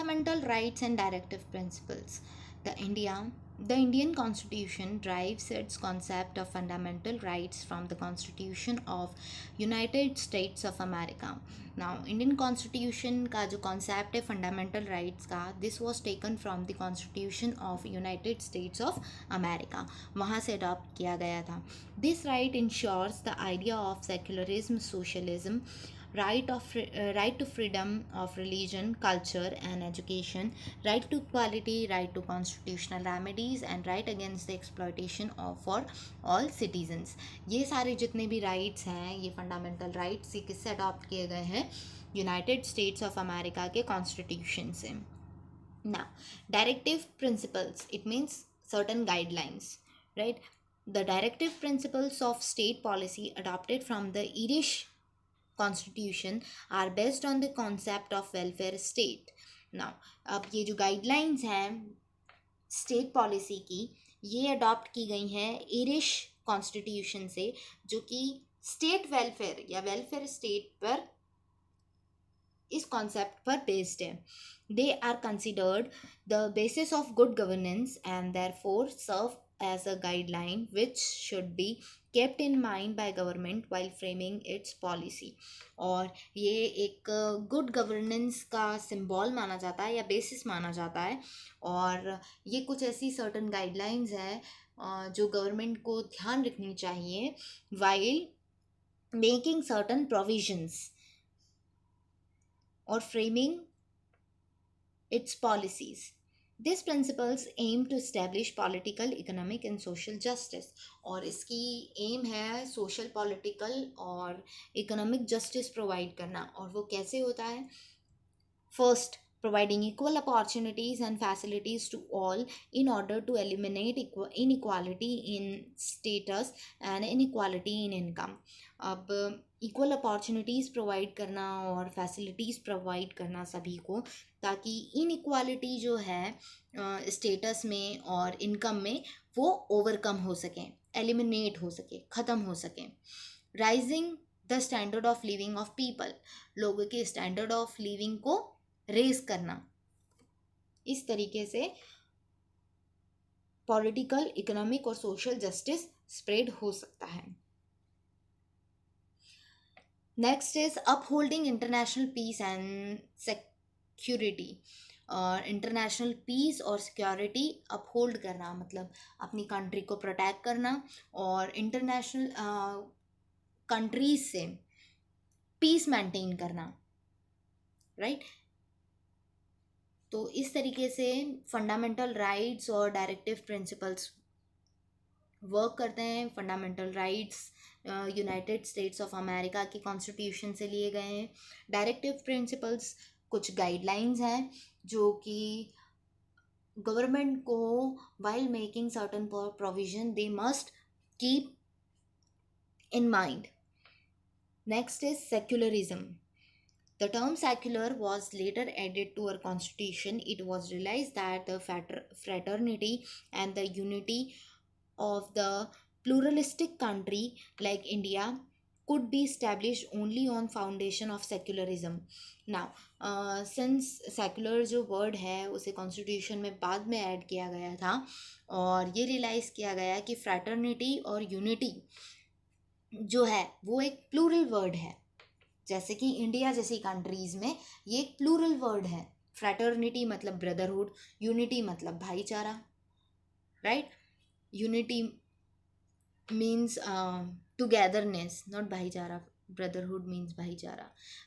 Fundamental rights and directive principles. The India the Indian Constitution derives its concept of fundamental rights from the Constitution of United States of America. Now, Indian Constitution का जो concept है fundamental rights का, this was taken from the Constitution of United States of America. वहाँ से adopt किया गया था. This right ensures the idea of secularism, socialism, right to freedom of religion, culture and education, right to equality, right to constitutional remedies and right against the exploitation of for all citizens. ये सारे जितने भी rights हैं, ये fundamental rights, ये किससे adopt किए गए हैं? यूनाइटेड स्टेट्स ऑफ अमेरिका के कॉन्स्टिट्यूशन से. Now, directive principles, it means certain guidelines, right? The directive principles of state policy adopted from the Irish constitution are based on the concept of welfare state. Now, अब ये जो guidelines हैं state policy की, ये adopt की गई हैं Irish constitution से, जो कि स्टेट वेलफेयर या वेलफेयर स्टेट पर, इस कॉन्सेप्ट पर बेस्ड है. They are considered the basis of good governance and therefore serve as a guideline which should be kept in mind by government while framing its policy. और ये एक good governance का symbol माना जाता है या बेसिस माना जाता है, और ये कुछ ऐसी सर्टन गाइडलाइंस है जो गवर्नमेंट को ध्यान रखनी चाहिए while making certain provisions or framing its policies. These principles aim to establish political, economic and social justice. और इसकी एम है सोशल, पॉलिटिकल और इकोनॉमिक जस्टिस प्रोवाइड करना. और वो कैसे होता है? First, providing equal opportunities and facilities to all in order to eliminate inequality in status and inequality in income. अब इक्वल अपॉर्चुनिटीज़ प्रोवाइड करना और फैसिलिटीज़ प्रोवाइड करना सभी को, ताकि इनइक्वालिटी जो है स्टेटस में और इनकम में वो ओवरकम हो सकें, एलिमिनेट हो सके, ख़त्म हो सकें. Raising the standard of living of people, लोगों के स्टैंडर्ड ऑफ लिविंग को रेज करना. इस तरीके से पॉलिटिकल, इकोनॉमिक और सोशल जस्टिस स्प्रेड हो सकता है. Next is upholding international peace and security. और इंटरनेशनल पीस और सिक्योरिटी अपहोल्ड करना मतलब अपनी कंट्री को प्रोटेक्ट करना और इंटरनेशनल कंट्रीज से पीस मेंटेन करना, राइट? तो इस तरीके से फंडामेंटल राइट्स और डायरेक्टिव प्रिंसिपल्स वर्क करते हैं. Fundamental rights United states of America की कॉन्स्टिट्यूशन से लिए गए हैं. डायरेक्टिव प्रिंसिपल्स कुछ गाइडलाइंस हैं जो कि गवर्नमेंट को while making certain provision they must keep in mind. Next is secularism. The term secular was later added to our constitution. It was realized that the fraternity and the unity of the pluralistic country like India could be established only on foundation of secularism. Now, since secular जो word है उसे constitution में बाद में add किया गया था और ये realize किया गया कि fraternity और unity जो है वो एक plural word है. जैसे कि इंडिया जैसी कंट्रीज़ में ये एक प्लूरल वर्ड है. फ्रैटर्निटी मतलब ब्रदरहुड, यूनिटी मतलब भाईचारा, right? Unity means togetherness, not भाईचारा. ब्रदरहुड मीन्स भाईचारा.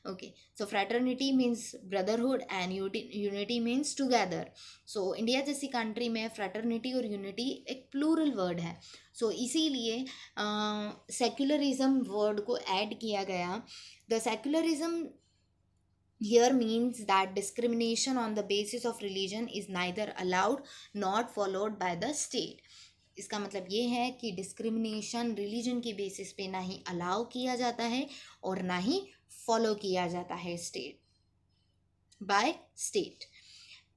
Okay, so fraternity means brotherhood and unity means together. So India जैसी कंट्री में फ्रैटर्निटी और यूनिटी एक प्लूरल वर्ड है. सो इसीलिए सेक्युलरिज्म वर्ड को ऐड किया गया. The secularism here means that discrimination on the basis of religion is neither allowed nor followed by the state. इसका मतलब ये है कि डिस्क्रिमिनेशन रिलीजन के बेसिस पे ना ही अलाउ किया जाता है और ना ही फॉलो किया जाता है state by state.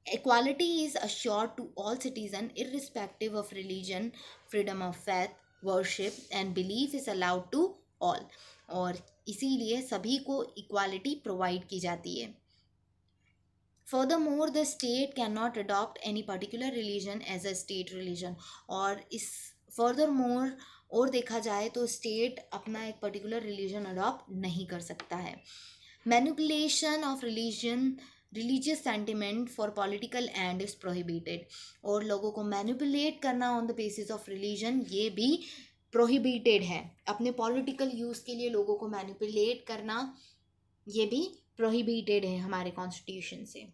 Equality is assured to all citizens irrespective of religion. Freedom of faith, worship and belief is allowed to all. और इसीलिए सभी को इक्वालिटी प्रोवाइड की जाती है. Furthermore, the state cannot adopt any particular religion as a state religion. और इस furthermore और देखा जाए तो स्टेट अपना एक पर्टिकुलर रिलीजन अडॉप्ट नहीं कर सकता है. Manipulation of religious sentiment for political end is prohibited. और लोगों को मैनिपुलेट करना on the basis of religion ये भी प्रोहिबिटेड है. अपने पॉलिटिकल यूज़ के लिए लोगों को मैनिपुलेट करना ये भी प्रोहिबिटेड है हमारे कॉन्स्टिट्यूशन से.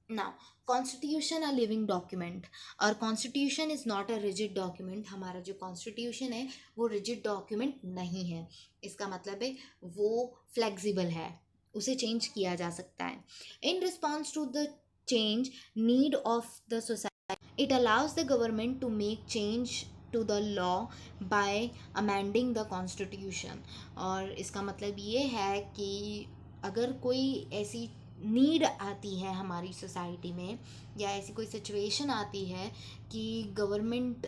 Now constitution a living document, और constitution is not a rigid document. हमारा जो कॉन्स्टिट्यूशन है वो रिजिड डॉक्यूमेंट नहीं है. इसका मतलब है वो फ्लेक्सिबल है, उसे चेंज किया जा सकता है. In response to the change need of the society, it allows the government to make change to the law by amending the constitution. और इसका मतलब ये है कि अगर कोई ऐसी नीड आती है हमारी सोसाइटी में, या ऐसी कोई सिचुएशन आती है कि गवर्नमेंट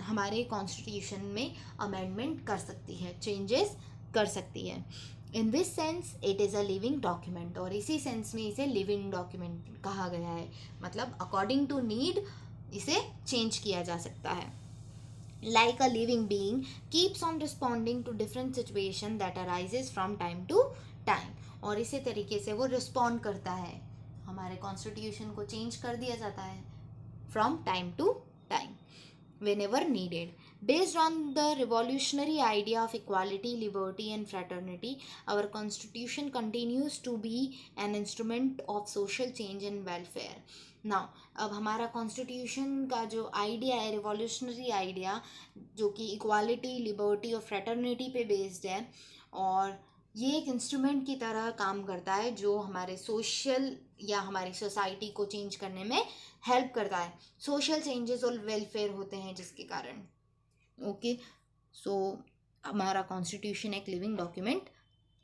हमारे कॉन्स्टिट्यूशन में अमेंडमेंट कर सकती है, चेंजेस कर सकती है. In this sense it is a living document, और इसी सेंस में इसे लिविंग डॉक्यूमेंट कहा गया है. मतलब अकॉर्डिंग टू नीड इसे चेंज किया जा सकता है. Like a living being keeps on responding to different situation that arises from time to time. और इसी तरीके से वो रिस्पॉन्ड करता है, हमारे कॉन्स्टिट्यूशन को चेंज कर दिया जाता है from time to time whenever needed. Based on the revolutionary idea of equality, liberty and fraternity, our constitution continues to be an instrument of social change and welfare. Now, अब हमारा constitution का जो idea है, revolutionary idea, जो कि equality, liberty और fraternity पे based है, और ये एक इंस्ट्रूमेंट की तरह काम करता है जो हमारे सोशल या हमारी सोसाइटी को चेंज करने में हेल्प करता है. सोशल चेंजेस और वेलफेयर होते हैं जिसके कारण. ओके, सो हमारा कॉन्स्टिट्यूशन एक लिविंग डॉक्यूमेंट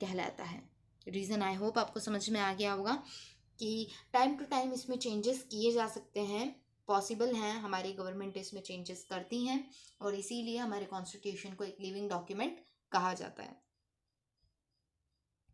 कहलाता है. रीज़न आई होप आपको समझ में आ गया होगा कि टाइम टू टाइम इसमें चेंजेस किए जा सकते हैं, पॉसिबल हैं, हमारी गवर्नमेंट इसमें चेंजेस करती हैं, और इसीलिए हमारे कॉन्स्टिट्यूशन को एक लिविंग डॉक्यूमेंट कहा जाता है.